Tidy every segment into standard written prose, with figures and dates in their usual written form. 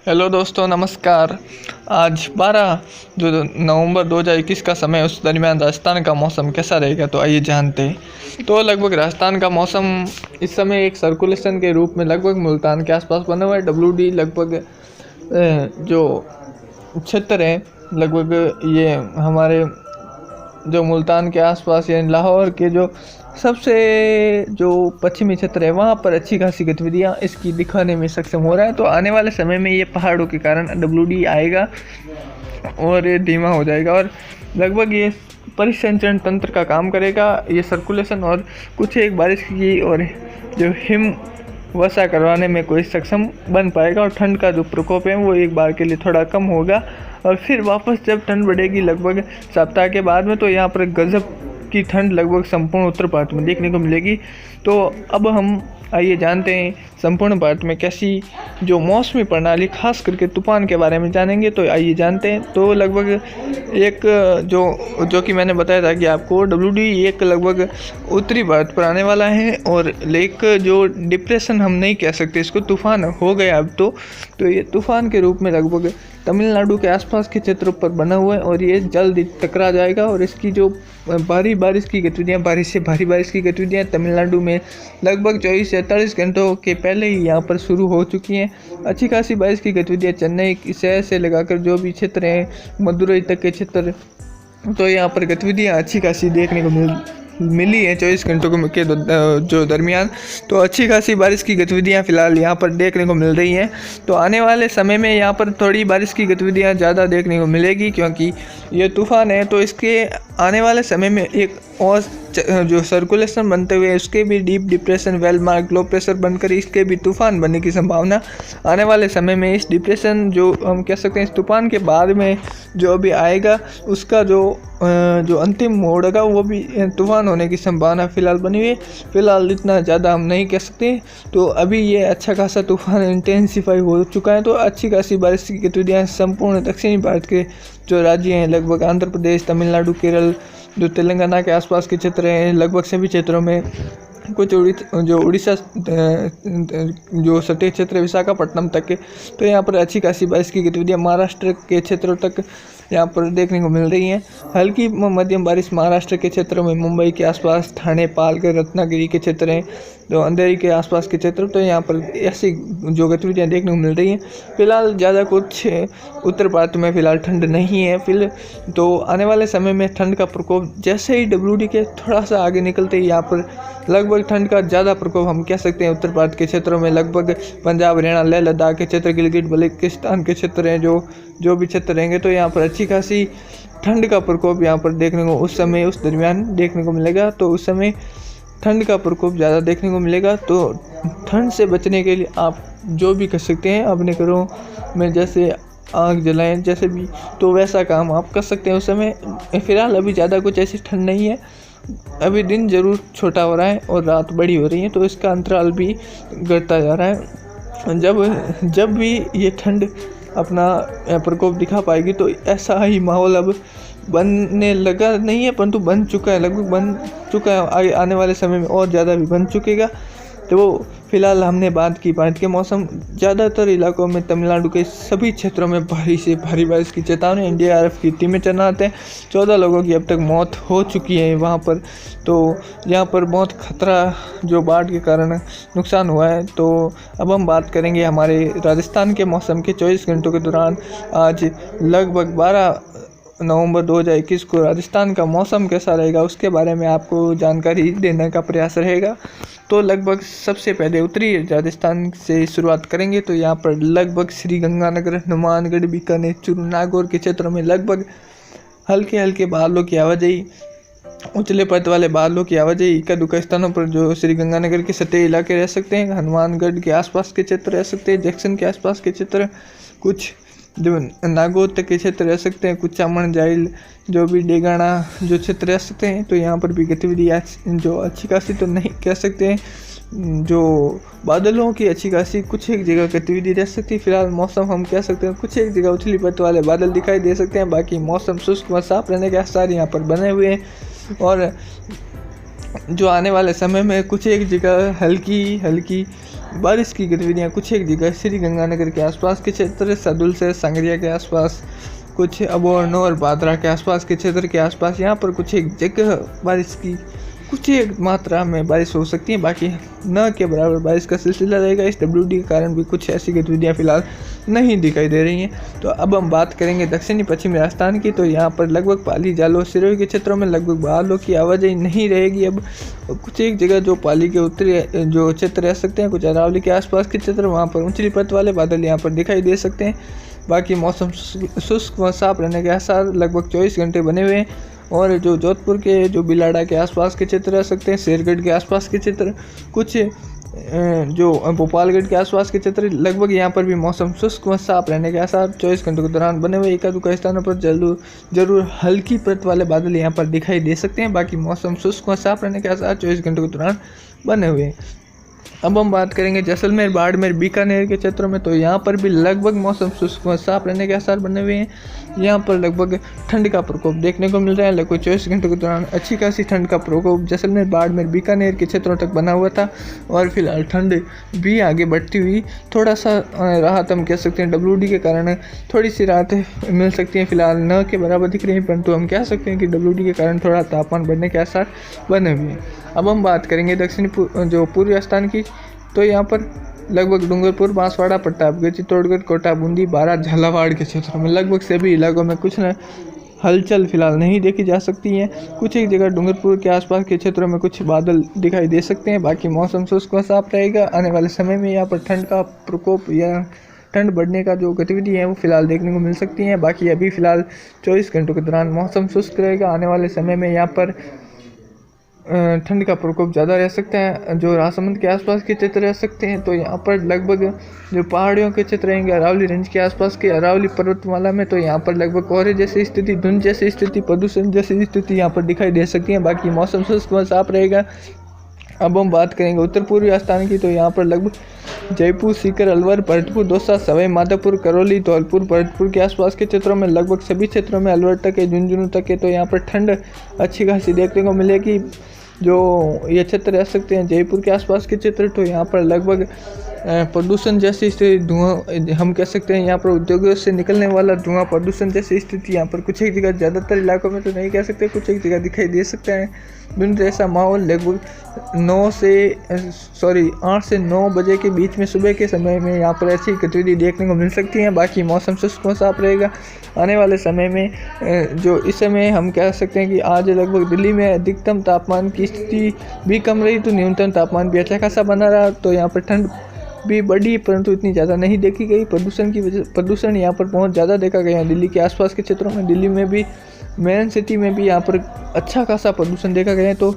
Hello दोस्तों, नमस्कार। आज 12 जो नवंबर 2021 का समय, उस दरमियान राजस्थान का मौसम कैसा रहेगा तो आइए जानते हैं। तो लगभग राजस्थान का मौसम इस समय एक सर्कुलेशन के रूप में लगभग मुल्तान के आसपास बना हुआ है। WD लगभग जो क्षेत्र है, लगभग ये हमारे जो मुल्तान के आसपास यानी लाहौर के जो सबसे जो पश्चिमी क्षेत्र है, वहाँ पर अच्छी खासी गतिविधियाँ इसकी दिखाने में सक्षम हो रहा है। तो आने वाले समय में ये पहाड़ों के कारण WD आएगा और ये धीमा हो जाएगा और लगभग ये परिसंचरण तंत्र का काम करेगा, ये सर्कुलेशन, और कुछ एक बारिश की और जो हिम वर्षा करवाने में कोई सक्षम बन पाएगा। और ठंड का जो प्रकोप है वो एक बार के लिए थोड़ा कम होगा और फिर वापस जब ठंड बढ़ेगी लगभग सप्ताह के बाद में, तो यहाँ पर गजब की ठंड लगभग संपूर्ण उत्तर भारत में देखने को मिलेगी। तो अब हम आइए जानते हैं संपूर्ण भारत में कैसी जो मौसमी प्रणाली, खास करके तूफान के बारे में जानेंगे। तो आइए जानते हैं। तो लगभग एक जो कि मैंने बताया था कि आपको WD एक लगभग उत्तरी भारत पर आने वाला है और एक जो डिप्रेशन हम नहीं कह सकते, इसको तूफान हो गया अब तो ये तूफान के रूप में लगभग तमिलनाडु के आसपास के क्षेत्रों पर बना हुआ है और ये जल्द टकरा जाएगा। और इसकी जो भारी बारिश की गतिविधियाँ, भारी से भारी बारिश की गतिविधियाँ तमिलनाडु में लगभग 24 से 48 घंटों के पहले ही यहाँ पर शुरू हो चुकी हैं। अच्छी खासी बारिश की गतिविधियाँ चेन्नई शहर से लगाकर जो भी क्षेत्र हैं, मदुरई तक के क्षेत्र, तो यहाँ पर गतिविधियाँ अच्छी खासी देखने को मिली है 24 घंटों के जो दरमियान। तो अच्छी खासी बारिश की गतिविधियाँ फ़िलहाल यहाँ पर देखने को मिल रही हैं। तो आने वाले समय में यहाँ पर थोड़ी बारिश की गतिविधियाँ ज़्यादा देखने को मिलेगी, क्योंकि ये तूफ़ान है। तो इसके आने वाले समय में एक और जो सर्कुलेशन बनते हुए उसके भी deep depression, well mark low pressure बनकर इसके भी तूफ़ान बनने की संभावना आने वाले समय में। इस डिप्रेशन जो हम कह सकते हैं, इस तूफ़ान के बाद में जो अभी आएगा उसका जो अंतिम मोड़ होगा वो भी तूफ़ान होने की संभावना फ़िलहाल बनी हुई है। फ़िलहाल इतना ज़्यादा हम नहीं कह सकते। तो अभी ये अच्छा खासा तूफ़ान इंटेंसिफाई हो चुका है। तो अच्छी खासी बारिश की गतिविधियाँ संपूर्ण दक्षिणी भारत के जो राज्य हैं, लगभग आंध्र प्रदेश, तमिलनाडु, केरल, जो तेलंगाना के आसपास के क्षेत्र हैं, लगभग सभी क्षेत्रों में, कुछ उड़ीसा जो सटे क्षेत्र विशाखापट्टनम तक के, तो यहाँ पर अच्छी खासी बारिश की गतिविधियाँ महाराष्ट्र के क्षेत्रों तक यहाँ पर देखने को मिल रही हैं। हल्की मध्यम बारिश महाराष्ट्र के क्षेत्रों में, मुंबई के आसपास, ठाणे, पालघर, रत्नागिरी के क्षेत्र हैं, जो अंधेरी के आसपास के क्षेत्र, तो यहाँ पर ऐसी जो गतिविधियाँ देखने को मिल रही हैं। फिलहाल ज़्यादा कुछ उत्तर भारत में फ़िलहाल ठंड नहीं है। तो आने वाले समय में ठंड का प्रकोप जैसे ही WD के थोड़ा सा आगे निकलते ही यहाँ पर लगभग ठंड का ज़्यादा प्रकोप हम कह सकते हैं उत्तर भारत के क्षेत्रों में, लगभग पंजाब, हरियाणा, लेह लद्दाख के क्षेत्र, गिलगित बल्तिस्तान के क्षेत्र हैं, जो भी क्षेत्र रहेंगे, तो यहाँ पर अच्छी खासी ठंड का प्रकोप यहाँ पर देखने को उस दरमियान देखने को मिलेगा। तो उस समय ठंड का प्रकोप ज़्यादा देखने को मिलेगा। तो ठंड से बचने के लिए आप जो भी कर सकते हैं अपने घरों में, जैसे आग जलाएं, जैसे भी, तो वैसा काम आप कर सकते हैं उस समय। फ़िलहाल अभी ज़्यादा कुछ ऐसी ठंड नहीं है। अभी दिन ज़रूर छोटा हो रहा है और रात बड़ी हो रही है, तो इसका अंतराल भी घटता जा रहा है। जब भी ये ठंड अपना प्रकोप दिखा पाएगी तो ऐसा ही माहौल अब बनने लगा नहीं है, परंतु बन चुका है, लगभग बन चुका है। आने वाले समय में और ज़्यादा भी बन चुकेगा। तो फिलहाल हमने बात की भारत के मौसम। ज़्यादातर इलाकों में, तमिलनाडु के सभी क्षेत्रों में भारी से भारी बारिश की चेतावनी, NDRF की टीमें तैनात हैं। 14 लोगों की अब तक मौत हो चुकी है वहाँ पर। तो यहाँ पर बहुत खतरा जो बाढ़ के कारण नुकसान हुआ है। तो अब हम बात करेंगे हमारे राजस्थान के मौसम के 24 घंटों के दौरान। आज लगभग 12 नवंबर 2021 को राजस्थान का मौसम कैसा रहेगा उसके बारे में आपको जानकारी देने का प्रयास रहेगा। तो लगभग सबसे पहले उत्तरी राजस्थान से शुरुआत करेंगे। तो यहाँ पर लगभग श्रीगंगानगर, हनुमानगढ़, बीकानेर, चूरू, नागौर के क्षेत्रों में लगभग हल्के हल्के बादलों की आवाजाही, उछले पथ वाले बादलों की आवाजाही, इक्का दुक्का स्थानों पर जो श्रीगंगानगर के सटे इलाके रह सकते हैं, हनुमानगढ़ के आसपास के क्षेत्र रह सकते हैं, जैक्सन के आसपास के क्षेत्र, कुछ जो नागौर तक के क्षेत्र रह सकते हैं, कुछ चामन जाइल, जो भी डेगाना जो क्षेत्र रह सकते हैं। तो यहाँ पर भी गतिविधि जो अच्छी खासी तो नहीं कह सकते हैं, जो बादलों की अच्छी खासी कुछ एक जगह गतिविधि रह सकती है। फिलहाल मौसम हम कह सकते हैं कुछ एक जगह उछली पथ वाले बादल दिखाई दे सकते हैं, बाकी मौसम शुष्क व साफ रहने के आसार यहाँ पर बने हुए हैं। और जो आने वाले समय में कुछ एक जगह हल्की हल्की बारिश की गतिविधियाँ कुछ एक जगह श्री गंगानगर के आसपास के क्षेत्र, सदुल से संगरिया के आसपास, कुछ अबोहर और बादरा के आसपास के क्षेत्र के आसपास यहाँ पर कुछ एक जगह बारिश की कुछ एक मात्रा में बारिश हो सकती है। बाकी न के बराबर बारिश का सिलसिला रहेगा। इस WD के कारण भी कुछ ऐसी गतिविधियाँ फिलहाल नहीं दिखाई दे रही हैं। तो अब हम बात करेंगे दक्षिणी पश्चिमी राजस्थान की। तो यहाँ पर लगभग पाली, जालौर, सिरोही के क्षेत्रों में लगभग बादलों की आवाजाही नहीं रहेगी। अब कुछ एक जगह जो पाली के उत्तरी जो क्षेत्र रह सकते हैं, कुछ अरावली के आसपास के क्षेत्र, वहाँ पर ऊंचली परत वाले बादल यहाँ पर दिखाई दे सकते हैं। बाकी मौसम शुष्क व साफ रहने के आसार लगभग 24 घंटे बने हुए हैं। और जो जोधपुर के जो बिलाड़ा के आसपास के क्षेत्र रह सकते हैं, शेरगढ़ के आसपास के क्षेत्र, कुछ जो भोपालगढ़ के आसपास के क्षेत्र, लगभग यहाँ पर भी मौसम शुष्क व साफ रहने के आसार 24 घंटों के दौरान बने हुए। एकाध स्थानों पर जरूर हल्की परत वाले बादल यहाँ पर दिखाई दे सकते हैं। बाकी मौसम शुष्क व साफ रहने के आसार 24 घंटों के दौरान बने हुए। अब हम बात करेंगे जैसलमेर, बाड़मेर, बीकानेर के क्षेत्रों में। तो यहाँ पर भी लगभग मौसम शुष्क व साफ रहने के आसार बने हुए हैं। यहाँ पर लगभग ठंड का प्रकोप देखने को मिल रहा है। लगभग 24 घंटों के दौरान अच्छी खासी ठंड का प्रकोप जैसलमेर, बाड़मेर, बीकानेर के क्षेत्रों तक बना हुआ था। और फिलहाल ठंड भी आगे बढ़ती हुई थोड़ा सा राहत हम कह सकते हैं WD के कारण थोड़ी सी राहत मिल सकती है। फिलहाल न के बराबर दिख रही है, परंतु हम कह सकते हैं कि WD के कारण थोड़ा तापमान बढ़ने के आसार बने हुए हैं। अब हम बात करेंगे दक्षिणी जो पूर्वी राजस्थान की। तो यहाँ पर लगभग डूंगरपुर, बांसवाड़ा, प्रतापगढ़, चित्तौड़गढ़, कोटा, बूंदी, बारां, झालावाड़ के क्षेत्रों में लगभग सभी इलाकों में कुछ न हलचल फिलहाल नहीं देखी जा सकती है। कुछ एक जगह डूंगरपुर के आसपास के क्षेत्रों में कुछ बादल दिखाई दे सकते हैं। बाकी मौसम शुष्क व साफ रहेगा। आने वाले समय में यहाँ पर ठंड का प्रकोप या ठंड बढ़ने का जो गतिविधि है वो फिलहाल देखने को मिल सकती है। बाकी अभी फिलहाल 24 घंटों के दौरान मौसम शुष्क रहेगा। आने वाले समय में यहाँ पर ठंड का प्रकोप ज़्यादा रह सकता है। जो राजसमंद के आसपास के क्षेत्र रह सकते हैं, तो यहाँ पर लगभग जो पहाड़ियों के क्षेत्र रहेंगे, अरावली रेंज के आसपास के अरावली पर्वतमाला में, तो यहाँ पर लगभग कोहरे जैसी स्थिति, धुंध जैसी स्थिति, प्रदूषण जैसी स्थिति यहाँ पर दिखाई दे सकती है। बाकी मौसम शुष्क व साफ रहेगा। अब हम बात करेंगे उत्तर पूर्वी राजस्थान की। तो यहाँ पर लगभग जयपुर, सीकर, अलवर, भरतपुर, दौसा, सवाई माधोपुर, करौली, धौलपुर, भरतपुर के आसपास के क्षेत्रों में लगभग सभी क्षेत्रों में अलवर तक है, झुंझुनू तक है। तो यहाँ पर ठंड अच्छी खासी देखने को मिलेगी। जो ये क्षेत्र रह सकते हैं जयपुर के आसपास के क्षेत्र, तो यहाँ पर लगभग प्रदूषण जैसी स्थिति, धुआं हम कह सकते हैं, यहाँ पर उद्योगों से निकलने वाला धुआं, प्रदूषण जैसी स्थिति यहाँ पर कुछ एक जगह, ज़्यादातर इलाकों में तो नहीं कह सकते, कुछ एक जगह दिखाई दे सकता है। धुंध जैसा माहौल लगभग 8 से 9 बजे के बीच में सुबह के समय में यहाँ पर ऐसी गतिविधि देखने को मिल सकती है। बाकी मौसम शुष्क व साफ रहेगा। आने वाले समय में जो इस समय हम कह सकते हैं कि आज लगभग दिल्ली में अधिकतम तापमान की स्थिति भी कम रही, तो न्यूनतम तापमान भी अच्छा खासा बना रहा। तो यहाँ पर ठंड भी बढ़ी, परंतु इतनी ज़्यादा नहीं देखी गई। प्रदूषण यहाँ पर बहुत ज़्यादा देखा गया है दिल्ली के आसपास के क्षेत्रों में। दिल्ली में भी, मेन सिटी में भी यहाँ पर अच्छा खासा प्रदूषण देखा गया है। तो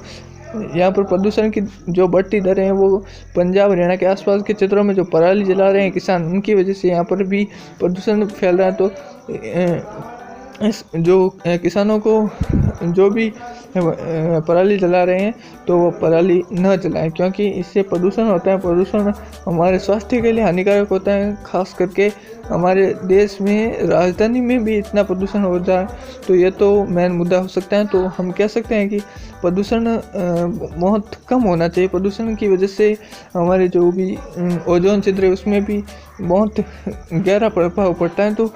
यहाँ पर प्रदूषण की जो बढ़ती दरें हैं वो पंजाब, हरियाणा के आसपास के क्षेत्रों में जो पराली जला रहे हैं किसान, उनकी वजह से यहाँ पर भी प्रदूषण फैल रहा है। तो जो किसानों को जो भी पराली जला रहे हैं तो वो पराली न जलाएं, क्योंकि इससे प्रदूषण होता है। प्रदूषण हमारे स्वास्थ्य के लिए हानिकारक होता है। खास करके हमारे देश में, राजधानी में भी इतना प्रदूषण हो जाए तो ये तो मेन मुद्दा हो सकता है। तो हम कह सकते हैं कि प्रदूषण बहुत कम होना चाहिए। प्रदूषण की वजह से हमारे जो भी ओजोन छिद्र है उसमें भी बहुत गहरा प्रभाव पड़ता है। तो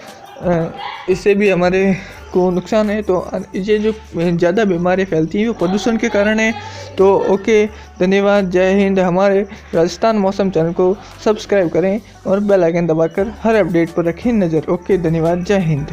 इससे भी हमारे को नुकसान है। तो ये जो ज़्यादा बीमारी फैलती हैं वो प्रदूषण के कारण है। तो ओके, धन्यवाद, जय हिंद। हमारे राजस्थान मौसम चैनल को सब्सक्राइब करें और बेल आइकन दबाकर हर अपडेट पर रखें नज़र। ओके, धन्यवाद, जय हिंद।